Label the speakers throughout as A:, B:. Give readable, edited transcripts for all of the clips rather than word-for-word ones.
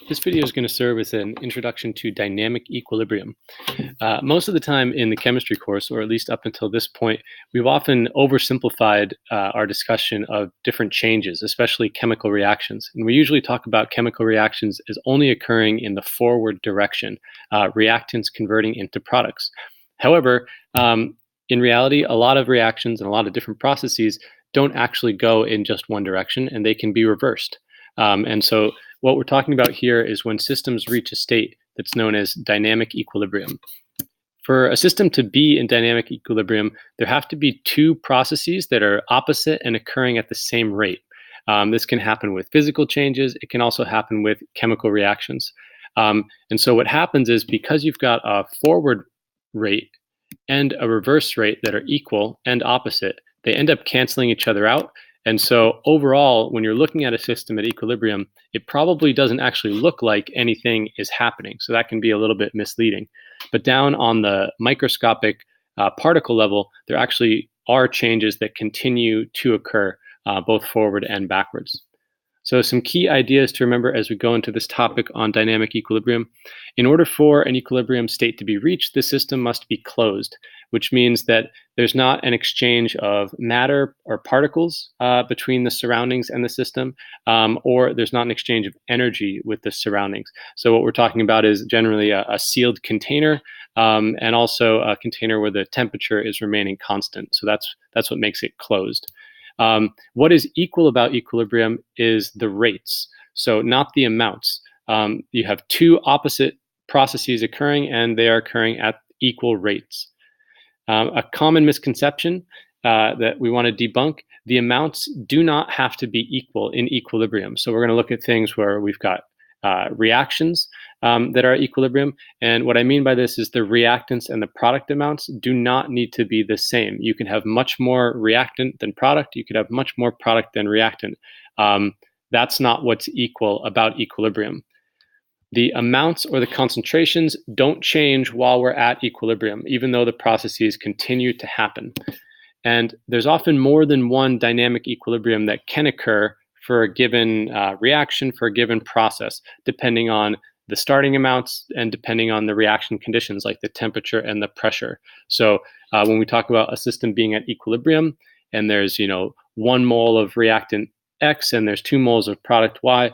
A: This video is going to serve as an introduction to dynamic equilibrium. Most of the time in the chemistry course, or at least up until this point, we've often oversimplified our discussion of different changes, especially chemical reactions. And we usually talk about chemical reactions as only occurring in the forward direction, reactants converting into products. However, in reality, a lot of reactions and a lot of different processes don't actually go in just one direction, and they can be reversed. And so what we're talking about here is when systems reach a state that's known as dynamic equilibrium. For a system to be in dynamic equilibrium, there have to be two processes that are opposite and occurring at the same rate. This can happen with physical changes. It can also happen with chemical reactions. And so what happens is, because you've got a forward rate and a reverse rate that are equal and opposite, they end up canceling each other out. And so overall, when you're looking at a system at equilibrium, it probably doesn't actually look like anything is happening. So that can be a little bit misleading. But down on the microscopic particle level, there actually are changes that continue to occur both forward and backwards. So some key ideas to remember as we go into this topic on dynamic equilibrium. In order for an equilibrium state to be reached, the system must be closed, which means that there's not an exchange of matter or particles between the surroundings and the system, or there's not an exchange of energy with the surroundings. So what we're talking about is generally a sealed container, and also a container where the temperature is remaining constant. So that's what makes it closed. What is equal about equilibrium is the rates, so not the amounts. You have two opposite processes occurring, and they are occurring at equal rates. A common misconception that we want to debunk: the amounts do not have to be equal in equilibrium. So we're going to look at things where we've got reactions that are at equilibrium. And what I mean by this is the reactants and the product amounts do not need to be the same. You can have much more reactant than product. You could have much more product than reactant. That's not what's equal about equilibrium. The amounts or the concentrations don't change while we're at equilibrium, even though the processes continue to happen. And there's often more than one dynamic equilibrium that can occur for a given reaction, for a given process, depending on the starting amounts and depending on the reaction conditions, like the temperature and the pressure. So when we talk about a system being at equilibrium, and there's 1 mole of reactant X and there's 2 moles of product Y,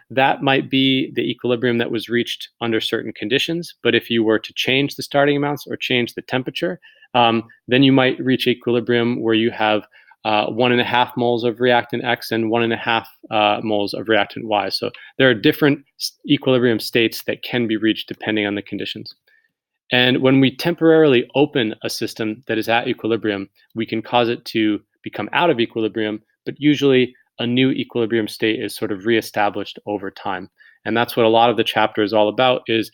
A: that might be the equilibrium that was reached under certain conditions. But if you were to change the starting amounts or change the temperature, then you might reach equilibrium where you have 1.5 moles of reactant X and 1.5 moles of reactant Y. So there are different equilibrium states that can be reached depending on the conditions. And when we temporarily open a system that is at equilibrium, we can cause it to become out of equilibrium, but usually a new equilibrium state is sort of reestablished over time. And that's what a lot of the chapter is all about, is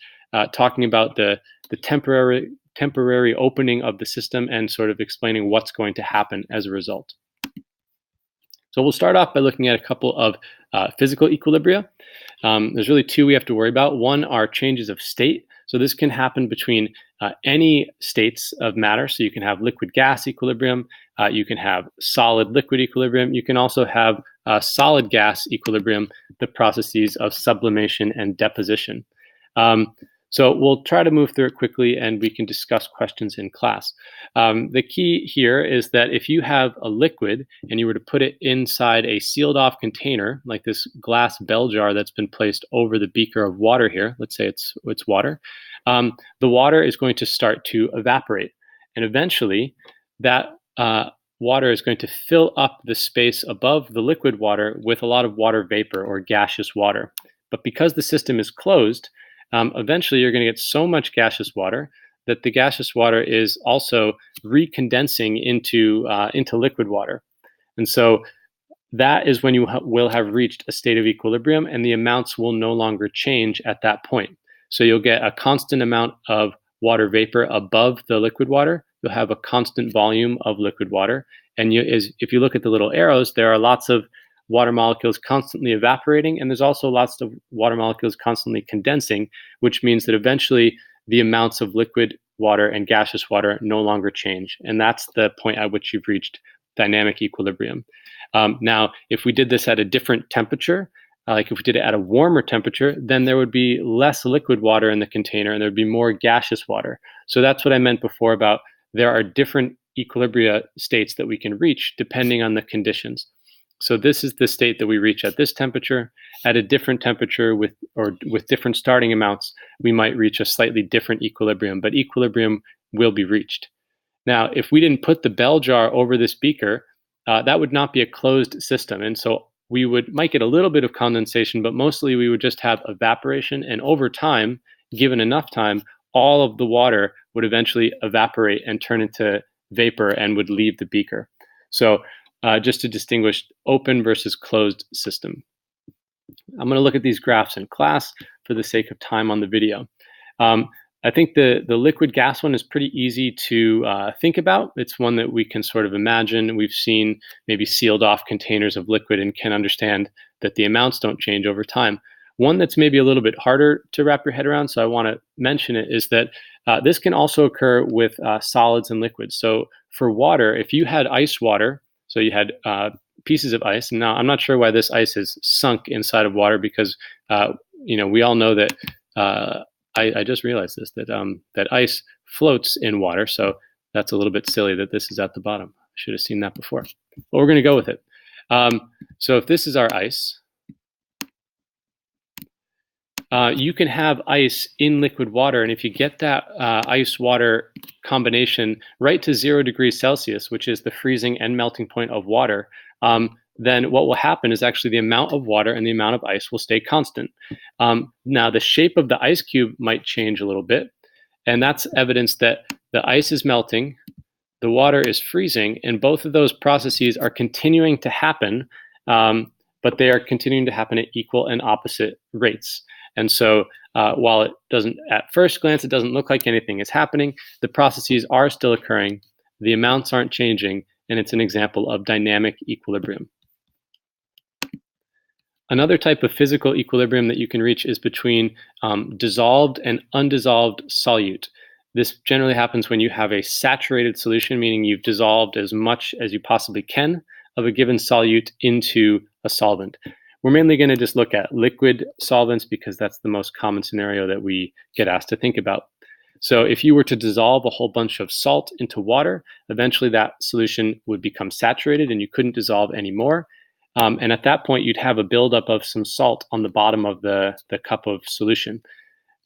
A: talking about the temporary opening of the system and sort of explaining what's going to happen as a result. So we'll start off by looking at a couple of physical equilibria. There's really two we have to worry about. One are changes of state. So this can happen between any states of matter. So you can have liquid-gas equilibrium, you can have solid-liquid equilibrium, you can also have solid-gas equilibrium, the processes of sublimation and deposition. So we'll try to move through it quickly, and we can discuss questions in class. The key here is that if you have a liquid and you were to put it inside a sealed off container, like this glass bell jar that's been placed over the beaker of water here, let's say it's water, the water is going to start to evaporate. And eventually that water is going to fill up the space above the liquid water with a lot of water vapor or gaseous water. But because the system is closed, eventually you're going to get so much gaseous water that the gaseous water is also recondensing into liquid water. And so that is when you will have reached a state of equilibrium, and the amounts will no longer change at that point. So you'll get a constant amount of water vapor above the liquid water. You'll have a constant volume of liquid water. And if you look at the little arrows, there are lots of water molecules constantly evaporating, and there's also lots of water molecules constantly condensing, which means that eventually the amounts of liquid water and gaseous water no longer change. And that's the point at which you've reached dynamic equilibrium. Now, if we did this at a different temperature, like if we did it at a warmer temperature, then there would be less liquid water in the container and there would be more gaseous water. So that's what I meant before about there are different equilibria states that we can reach depending on the conditions. So this is the state that we reach at this temperature. At a different temperature with different starting amounts, we might reach a slightly different equilibrium, but equilibrium will be reached. Now, if we didn't put the bell jar over this beaker, that would not be a closed system. And so we might get a little bit of condensation, but mostly we would just have evaporation. And over time, given enough time, all of the water would eventually evaporate and turn into vapor and would leave the beaker. So just to distinguish open versus closed system. I'm going to look at these graphs in class for the sake of time on the video. I think the liquid gas one is pretty easy to think about. It's one that we can sort of imagine. We've seen maybe sealed off containers of liquid and can understand that the amounts don't change over time. One that's maybe a little bit harder to wrap your head around, so I want to mention it, is that this can also occur with solids and liquids. So for water, if you had ice water, so you had pieces of ice, and now I'm not sure why this ice is sunk inside of water because we all know that I just realized this, that ice floats in water, so that's a little bit silly that this is at the bottom. I should have seen that before, but we're going to go with it. So if this is our ice, you can have ice in liquid water, and if you get that ice-water combination right to 0 degrees Celsius, which is the freezing and melting point of water, then what will happen is actually the amount of water and the amount of ice will stay constant. Now, the shape of the ice cube might change a little bit, and that's evidence that the ice is melting, the water is freezing, and both of those processes are continuing to happen, but they are continuing to happen at equal and opposite rates. And so while it doesn't, at first glance, it doesn't look like anything is happening, the processes are still occurring, the amounts aren't changing, and it's an example of dynamic equilibrium. Another type of physical equilibrium that you can reach is between dissolved and undissolved solute. This generally happens when you have a saturated solution, meaning you've dissolved as much as you possibly can of a given solute into a solvent. We're mainly going to just look at liquid solvents because that's the most common scenario that we get asked to think about. So if you were to dissolve a whole bunch of salt into water, eventually that solution would become saturated and you couldn't dissolve anymore. And at that point, you'd have a buildup of some salt on the bottom of the cup of solution.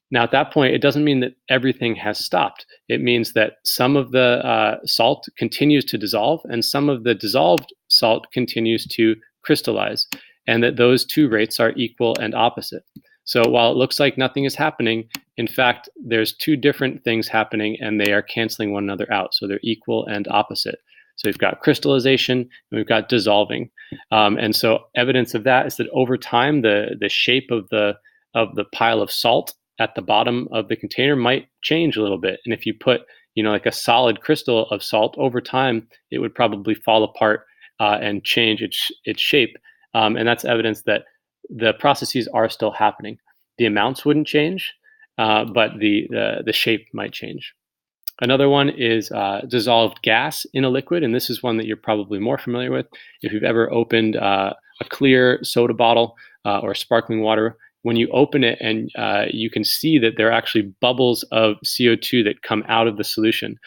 A: Now, at that point, it doesn't mean that everything has stopped. It means that some of the salt continues to dissolve and some of the dissolved salt continues to crystallize, and that those two rates are equal and opposite. So while it looks like nothing is happening, in fact, there's two different things happening and they are canceling one another out. So they're equal and opposite. So we've got crystallization and we've got dissolving. And so evidence of that is that over time, the shape of the pile of salt at the bottom of the container might change a little bit. And if you put, like a solid crystal of salt over time, it would probably fall apart and change its shape. And that's evidence that the processes are still happening. The amounts wouldn't change, but the shape might change. Another one is dissolved gas in a liquid, and this is one that you're probably more familiar with. If you've ever opened a clear soda bottle or sparkling water, when you open it and you can see that there are actually bubbles of CO2 that come out of the solution.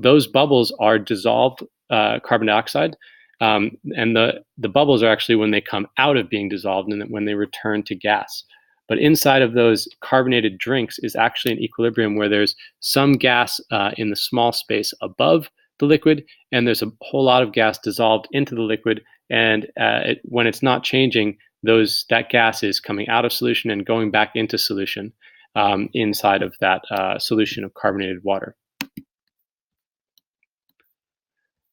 A: Those bubbles are dissolved carbon dioxide. And the bubbles are actually when they come out of being dissolved and when they return to gas. But inside of those carbonated drinks is actually an equilibrium where there's some gas in the small space above the liquid, and there's a whole lot of gas dissolved into the liquid. And when it's not changing, that gas is coming out of solution and going back into solution inside of that solution of carbonated water.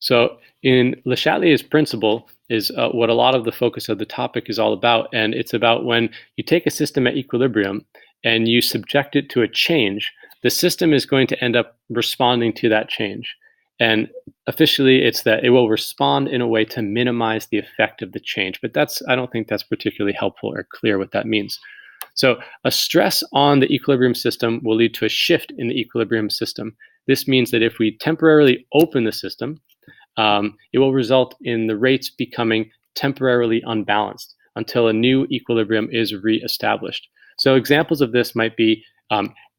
A: So in Le Chatelier's principle is what a lot of the focus of the topic is all about. And it's about when you take a system at equilibrium and you subject it to a change, the system is going to end up responding to that change. And officially, it's that it will respond in a way to minimize the effect of the change. But I don't think that's particularly helpful or clear what that means. So a stress on the equilibrium system will lead to a shift in the equilibrium system. This means that if we temporarily open the system, it will result in the rates becoming temporarily unbalanced until a new equilibrium is reestablished. So examples of this might be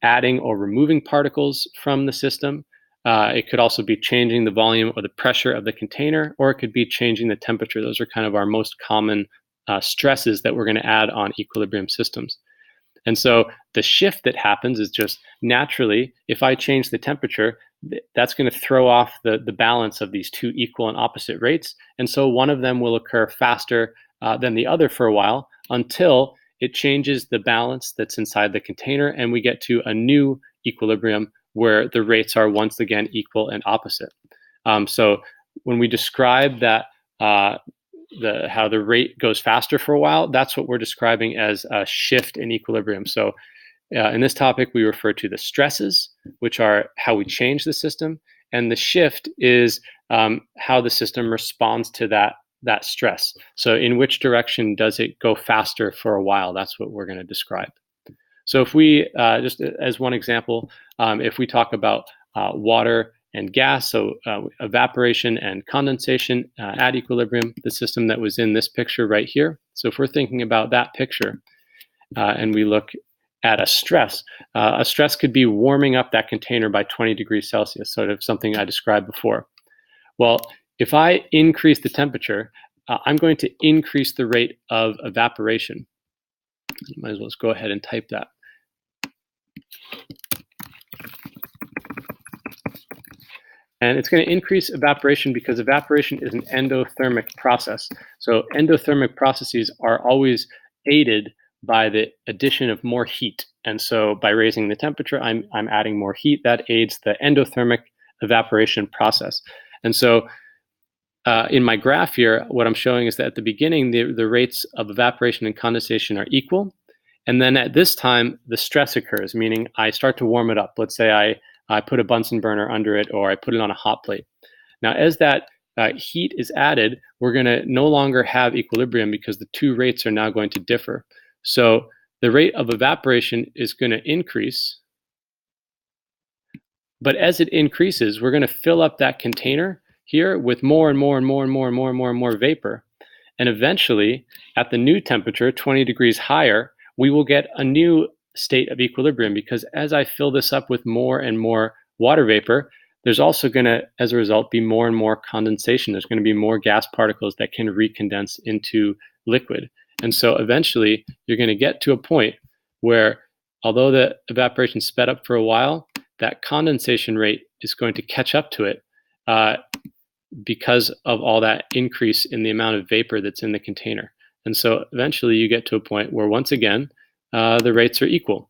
A: adding or removing particles from the system. It could also be changing the volume or the pressure of the container, or it could be changing the temperature. Those are kind of our most common stresses that we're going to add on equilibrium systems. And so the shift that happens is just naturally, if I change the temperature, that's going to throw off the balance of these two equal and opposite rates. And so one of them will occur faster than the other for a while until it changes the balance that's inside the container, and we get to a new equilibrium where the rates are once again equal and opposite. So when we describe that how the rate goes faster for a while, that's what we're describing as a shift in equilibrium. So in this topic, we refer to the stresses, which are how we change the system, and the shift is how the system responds to that stress. So in which direction does it go faster for a while? That's what we're going to describe. So if we, just as one example, if we talk about water and gas, so evaporation and condensation at equilibrium, the system that was in this picture right here. So if we're thinking about that picture and we look at a stress could be warming up that container by 20 degrees Celsius, sort of something I described before. Well, if I increase the temperature, I'm going to increase the rate of evaporation. Might as well just go ahead and type that. And it's going to increase evaporation because evaporation is an endothermic process. So endothermic processes are always aided by the addition of more heat. And so by raising the temperature, I'm adding more heat. That aids the endothermic evaporation process. And so in my graph here, what I'm showing is that at the beginning, the rates of evaporation and condensation are equal. And then at this time, the stress occurs, meaning I start to warm it up. Let's say I put a Bunsen burner under it, or I put it on a hot plate. Now, as that heat is added, we're going to no longer have equilibrium because the two rates are now going to differ. So the rate of evaporation is going to increase. But as it increases, we're going to fill up that container here with more and more and more and more and more and more and more vapor. And eventually, at the new temperature, 20 degrees higher, we will get a new state of equilibrium, because as I fill this up with more and more water vapor, there's also going to, as a result, be more and more condensation. There's going to be more gas particles that can recondense into liquid. And so eventually, you're going to get to a point where, although the evaporation sped up for a while, that condensation rate is going to catch up to it because of all that increase in the amount of vapor that's in the container. And so eventually you get to a point where, once again, the rates are equal.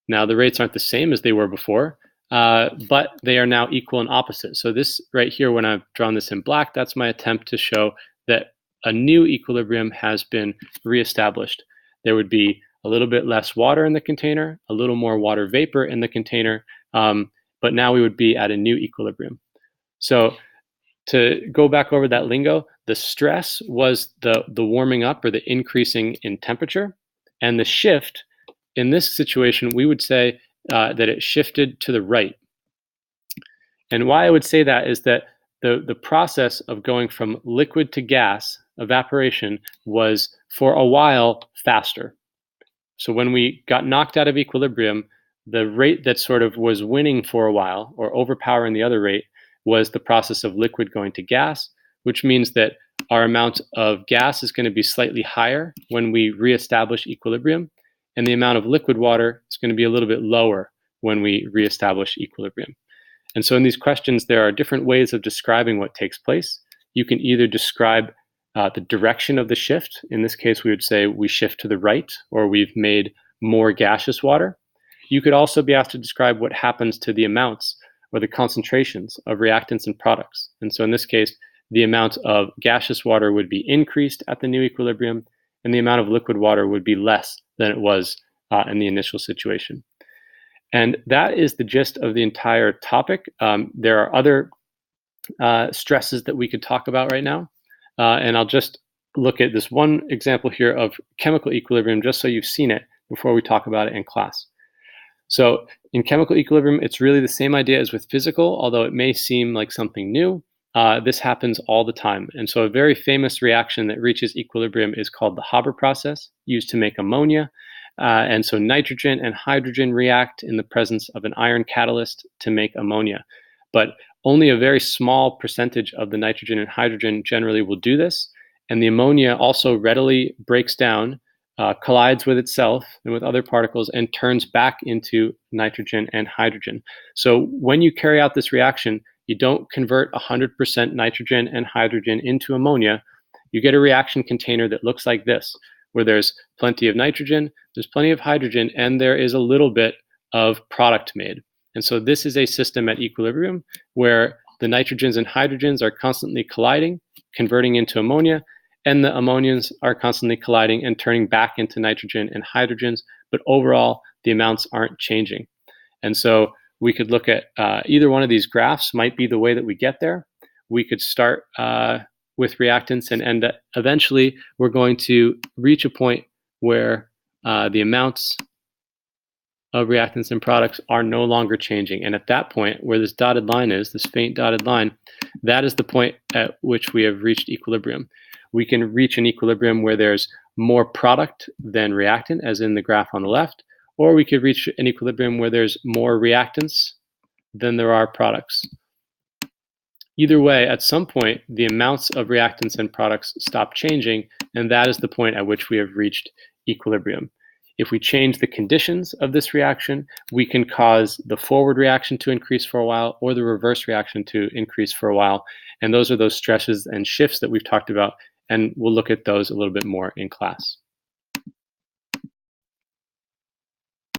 A: Now, the rates aren't the same as they were before, but they are now equal and opposite. So this right here, when I've drawn this in black, that's my attempt to show that a new equilibrium has been reestablished. There would be a little bit less water in the container, a little more water vapor in the container, but now we would be at a new equilibrium. So to go back over that lingo, the stress was the warming up or the increasing in temperature, and the shift in this situation, we would say that it shifted to the right. And why I would say that is that the process of going from liquid to gas, evaporation, was for a while faster. So when we got knocked out of equilibrium, the rate that sort of was winning for a while, or overpowering the other rate, was the process of liquid going to gas, which means that our amount of gas is going to be slightly higher when we reestablish equilibrium, and the amount of liquid water is going to be a little bit lower when we reestablish equilibrium. And so in these questions, there are different ways of describing what takes place. You can either describe the direction of the shift. In this case, we would say we shift to the right, or we've made more gaseous water. You could also be asked to describe what happens to the amounts or the concentrations of reactants and products. And so in this case, the amount of gaseous water would be increased at the new equilibrium, and the amount of liquid water would be less than it was in the initial situation. And that is the gist of the entire topic. There are other stresses that we could talk about right now. And I'll just look at this one example here of chemical equilibrium, just so you've seen it before we talk about it in class. So in chemical equilibrium, it's really the same idea as with physical, although it may seem like something new. this happens all the time. And so a very famous reaction that reaches equilibrium is called the Haber process, used to make ammonia. And so nitrogen and hydrogen react in the presence of an iron catalyst to make ammonia. But only a very small percentage of the nitrogen and hydrogen generally will do this. And the ammonia also readily breaks down, collides with itself and with other particles, and turns back into nitrogen and hydrogen. So when you carry out this reaction, you don't convert 100% nitrogen and hydrogen into ammonia. You get a reaction container that looks like this, where there's plenty of nitrogen, there's plenty of hydrogen, and there is a little bit of product made. And so this is a system at equilibrium where the nitrogens and hydrogens are constantly colliding, converting into ammonia, and the ammonians are constantly colliding and turning back into nitrogen and hydrogens, but overall, the amounts aren't changing. And so we could look at either one of these graphs might be the way that we get there. We could start with reactants and eventually we're going to reach a point where the amounts of reactants and products are no longer changing. And at that point, where this dotted line is, this faint dotted line, that is the point at which we have reached equilibrium. We can reach an equilibrium where there's more product than reactant, as in the graph on the left, or we could reach an equilibrium where there's more reactants than there are products. Either way, at some point, the amounts of reactants and products stop changing, and that is the point at which we have reached equilibrium. If we change the conditions of this reaction, we can cause the forward reaction to increase for a while or the reverse reaction to increase for a while. And those are those stresses and shifts that we've talked about, and we'll look at those a little bit more in class.